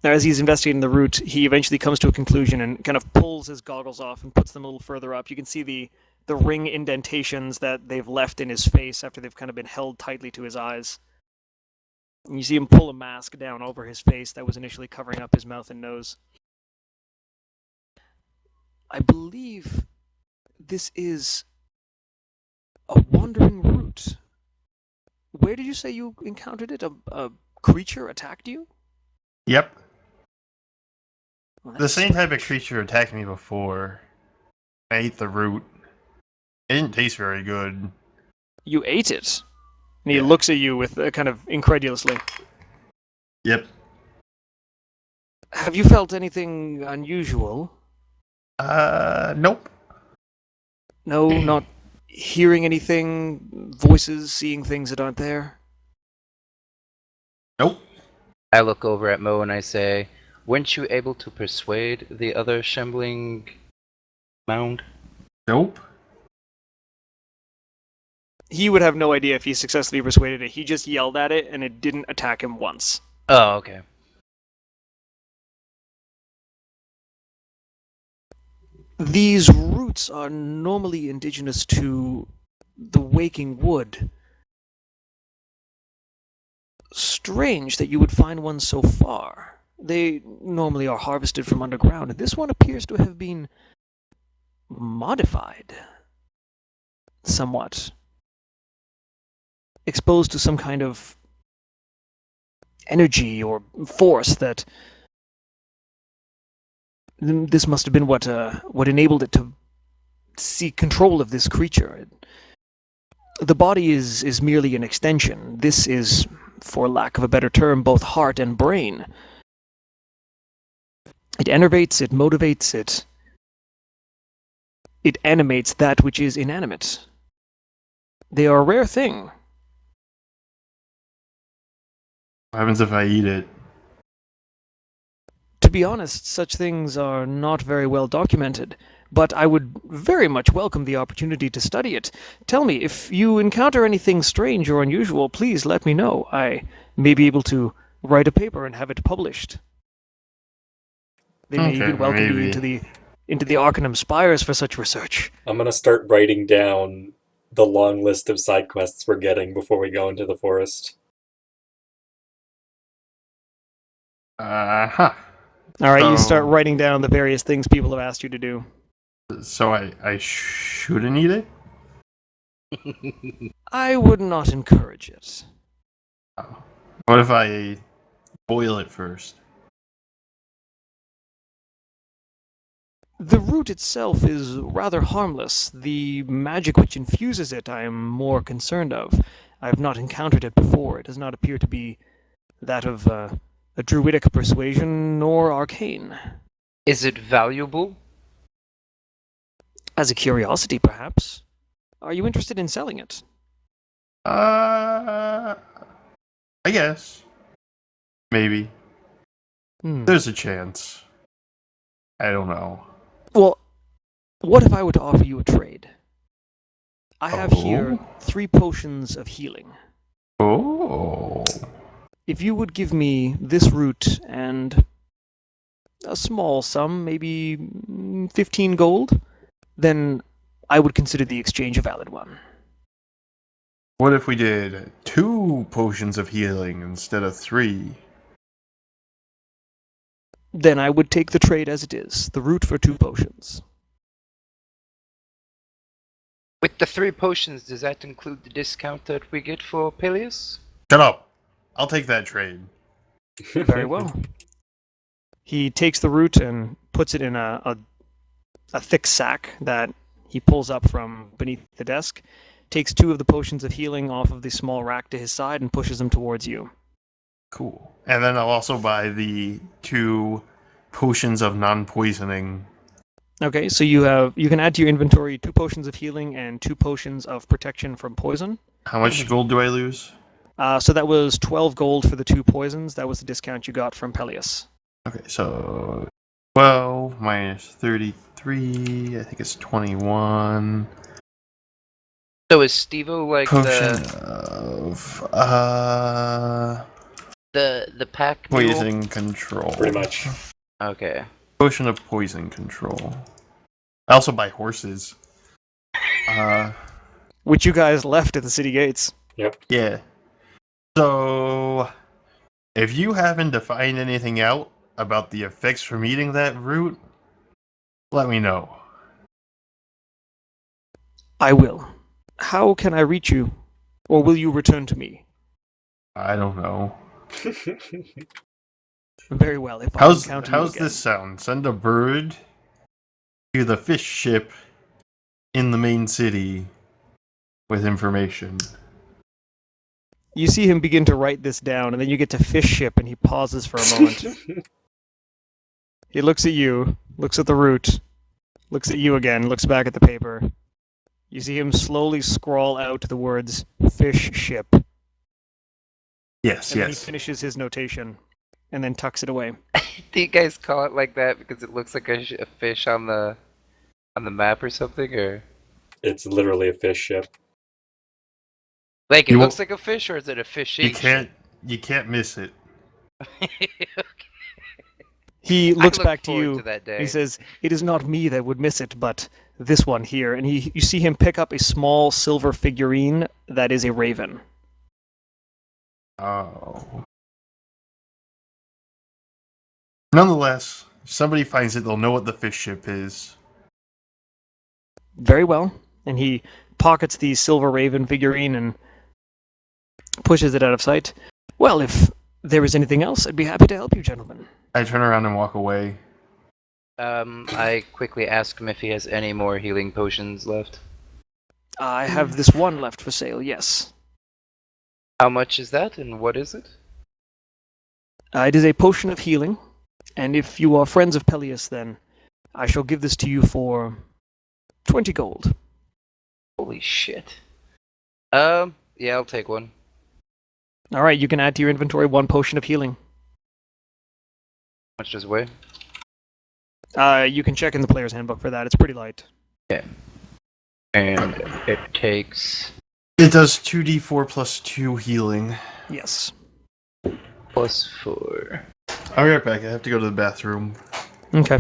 as he's investigating the root, he eventually comes to a conclusion and kind of pulls his goggles off and puts them a little further up. You can see the ring indentations that they've left in his face after they've kind of been held tightly to his eyes. And you see him pull a mask down over his face that was initially covering up his mouth and nose. I believe this is a wandering root. Where did you say you encountered it? A creature attacked you? Yep. Well, The same type of creature attacked me before. I ate the root. It didn't taste very good. You ate it? And he Yeah. looks at you with kind of incredulously. Yep. Have you felt anything unusual? Nope. No, not hearing anything, voices, seeing things that aren't there? Nope. I look over at Mo and I say, weren't you able to persuade the other shambling mound? Nope. He would have no idea if he successfully persuaded it. He just yelled at it, and it didn't attack him once. Oh, okay. These roots are normally indigenous to the waking wood. Strange that you would find one so far. They normally are harvested from underground, and this one appears to have been modified somewhat. Exposed to some kind of energy or force that this must have been what enabled it to seek control of this creature. The body is merely an extension. This is for lack of a better term, both heart and brain. It enervates, it motivates, it animates that which is inanimate. They are a rare thing. What happens if I eat it? To be honest, such things are not very well documented, but I would very much welcome the opportunity to study it. Tell me, if you encounter anything strange or unusual, please let me know. I may be able to write a paper and have it published. They may Okay, even welcome you maybe. into the Arcanum Spires for such research. I'm gonna start writing down the long list of side quests we're getting before we go into the forest. Uh-huh. All right, you start So- writing down the various things people have asked you to do. So I shouldn't eat it? I would not encourage it. Oh. What if I boil it first? The root itself is rather harmless. The magic which infuses it I am more concerned of. I have not encountered it before. It does not appear to be that of a druidic persuasion nor arcane. Is it valuable? As a curiosity, perhaps. Are you interested in selling it? I guess. Maybe. There's a chance. I don't know. Well, what if I were to offer you a trade? I have here 3 potions of healing. Oh. If you would give me this root and a small sum, maybe 15 gold, then I would consider the exchange a valid one. What if we did 2 potions of healing instead of 3? Then I would take the trade as it is, the root for 2 potions. With the 3 potions, does that include the discount that we get for Peleus? Shut up. I'll take that trade. Very well. He takes the root and puts it in a thick sack that he pulls up from beneath the desk, takes 2 of the potions of healing off of the small rack to his side, and pushes them towards you. Cool. And then I'll also buy the 2 potions of non-poisoning. Okay, so you can add to your inventory 2 potions of healing and 2 potions of protection from poison. How much gold do I lose? So that was 12 gold for the 2 poisons. That was the discount you got from Peleus. Okay, so 12 minus 33, I think it's 21. So is Stevo like Potion of the pack mule? poison control. Pretty much. Okay. Potion of poison control. I also buy horses. Which you guys left at the city gates. Yeah. So, if you happen to find anything out about the effects from eating that root, let me know. I will. How can I reach you? Or will you return to me? I don't know. Very well, if I How's encounter you again. this sound? Send a bird to the fish ship in the main city with information. You see him begin to write this down, and then you get to fish ship, and he pauses for a moment. He looks at you, looks at the root, looks at you again, looks back at the paper. You see him slowly scrawl out the words fish ship. Yes, And then he yes. finishes his notation, and then tucks it away. Do you guys call it like that because it looks like a fish on the map or something, or It's literally a fish ship. like it You looks won't- like a fish, or is it a fish? You can't miss it. He I looks look back to forward you. to that day. He says, "It is not me that would miss it, but this one here." And you see him pick up a small silver figurine that is a raven. Oh. Nonetheless, if somebody finds it, they'll know what the fish ship is. Very well. And he pockets the silver raven figurine and pushes it out of sight. Well, if there is anything else, I'd be happy to help you, gentlemen. I turn around and walk away. I quickly ask him if he has any more healing potions left. I have this one left for sale, yes. How much is that, and what is it? It is a potion of healing, and if you are friends of Peleus, then I shall give this to you for 20 gold. Holy shit. Yeah, I'll take one. All right, you can add to your inventory 1 potion of healing. How much does it weigh? You can check in the player's handbook for that. It's pretty light. Yeah. And it takes It does 2d4 plus 2 healing. Yes. +4. I'll be right back. I have to go to the bathroom. Okay.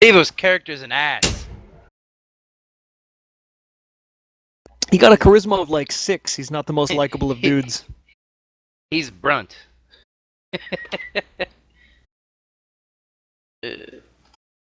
Devo's character's an ass. He got a charisma of like 6. He's not the most likable of dudes. He's brunt.